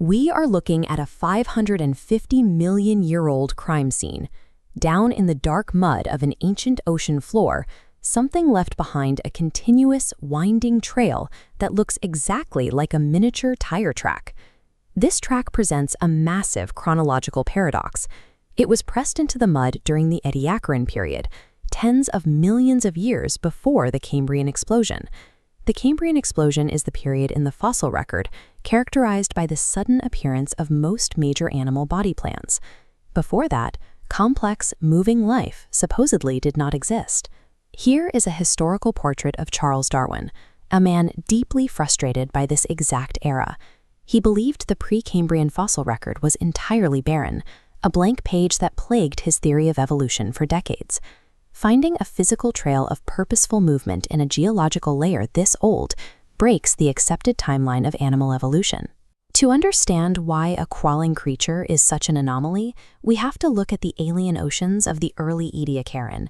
We are looking at a 550 million year old crime scene. Down in the dark mud of an ancient ocean floor, something left behind a continuous, winding trail that looks exactly like a miniature tire track. This track presents a massive chronological paradox. It was pressed into the mud during the Ediacaran period, tens of millions of years before the Cambrian Explosion. The Cambrian Explosion is the period in the fossil record characterized by the sudden appearance of most major animal body plans. Before that, complex, moving life supposedly did not exist. Here is a historical portrait of Charles Darwin, a man deeply frustrated by this exact era. He believed the pre-Cambrian fossil record was entirely barren, a blank page that plagued his theory of evolution for decades. Finding a physical trail of purposeful movement in a geological layer this old breaks the accepted timeline of animal evolution. To understand why a crawling creature is such an anomaly, we have to look at the alien oceans of the early Ediacaran.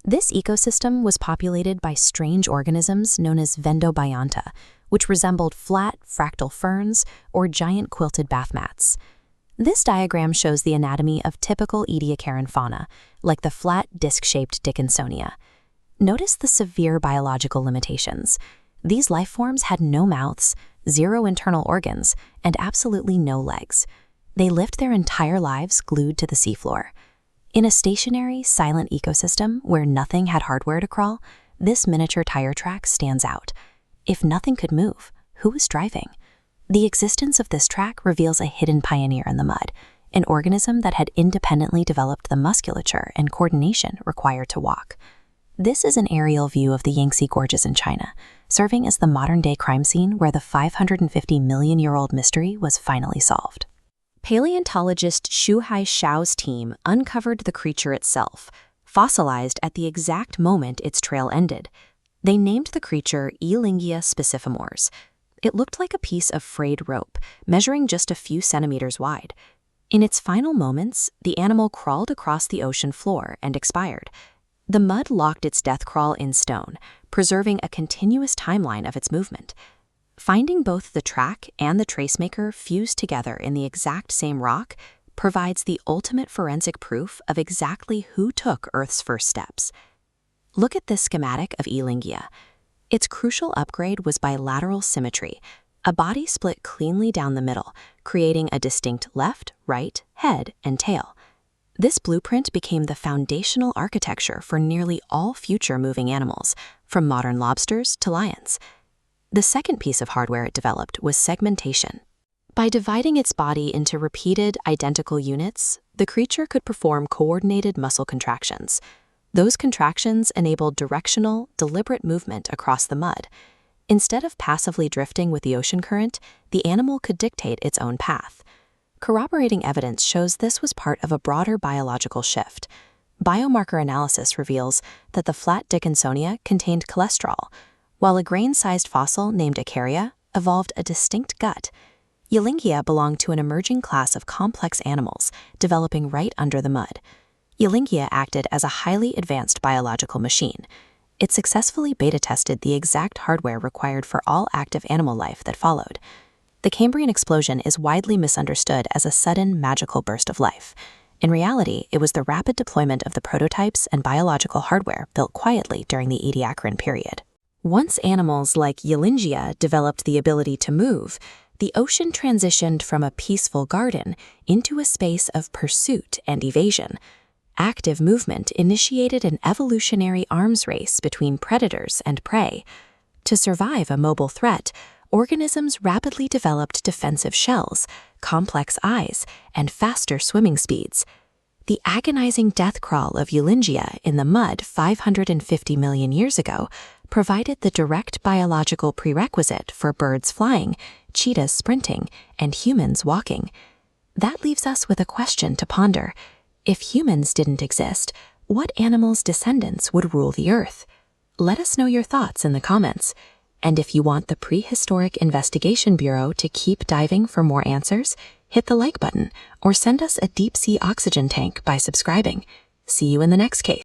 This ecosystem was populated by strange organisms known as Vendobionta, which resembled flat, fractal ferns or giant quilted bath mats. This diagram shows the anatomy of typical Ediacaran fauna, like the flat, disc-shaped Dickinsonia. Notice the severe biological limitations. These life forms had no mouths, zero internal organs, and absolutely no legs. They lived their entire lives glued to the seafloor. In a stationary, silent ecosystem where nothing had hardware to crawl, this miniature tire track stands out. If nothing could move, who was driving? The existence of this track reveals a hidden pioneer in the mud, an organism that had independently developed the musculature and coordination required to walk. This is an aerial view of the Yangtze Gorges in China, serving as the modern-day crime scene where the 550 million-year-old mystery was finally solved. Paleontologist Shuhai Xiao's team uncovered the creature itself, fossilized at the exact moment its trail ended. They named the creature Yilingia spiciformis. It looked like a piece of frayed rope, measuring just a few centimeters wide. In its final moments, the animal crawled across the ocean floor and expired. The mud locked its death crawl in stone, preserving a continuous timeline of its movement. Finding both the track and the tracemaker fused together in the exact same rock provides the ultimate forensic proof of exactly who took Earth's first steps. Look at this schematic of Yilingia. Its crucial upgrade was bilateral symmetry, a body split cleanly down the middle, creating a distinct left, right, head, and tail. This blueprint became the foundational architecture for nearly all future moving animals, from modern lobsters to lions. The second piece of hardware it developed was segmentation. By dividing its body into repeated, identical units, the creature could perform coordinated muscle contractions. Those contractions enabled directional, deliberate movement across the mud. Instead of passively drifting with the ocean current, the animal could dictate its own path. Corroborating evidence shows this was part of a broader biological shift. Biomarker analysis reveals that the flat Dickinsonia contained cholesterol, while a grain-sized fossil named Ediacaran evolved a distinct gut. Yilingia belonged to an emerging class of complex animals, developing right under the mud. Yilingia acted as a highly advanced biological machine. It successfully beta-tested the exact hardware required for all active animal life that followed. The Cambrian Explosion is widely misunderstood as a sudden, magical burst of life. In reality, it was the rapid deployment of the prototypes and biological hardware built quietly during the Ediacaran period. Once animals like Yilingia developed the ability to move, the ocean transitioned from a peaceful garden into a space of pursuit and evasion. Active movement initiated an evolutionary arms race between predators and prey. To survive a mobile threat, organisms rapidly developed defensive shells, complex eyes, and faster swimming speeds. The agonizing death crawl of Yilingia in the mud 550 million years ago provided the direct biological prerequisite for birds flying, cheetahs sprinting, and humans walking. That leaves us with a question to ponder. If humans didn't exist, what animals' descendants would rule the Earth? Let us know your thoughts in the comments. And if you want the Prehistoric Investigation Bureau to keep diving for more answers, hit the like button or send us a deep-sea oxygen tank by subscribing. See you in the next case.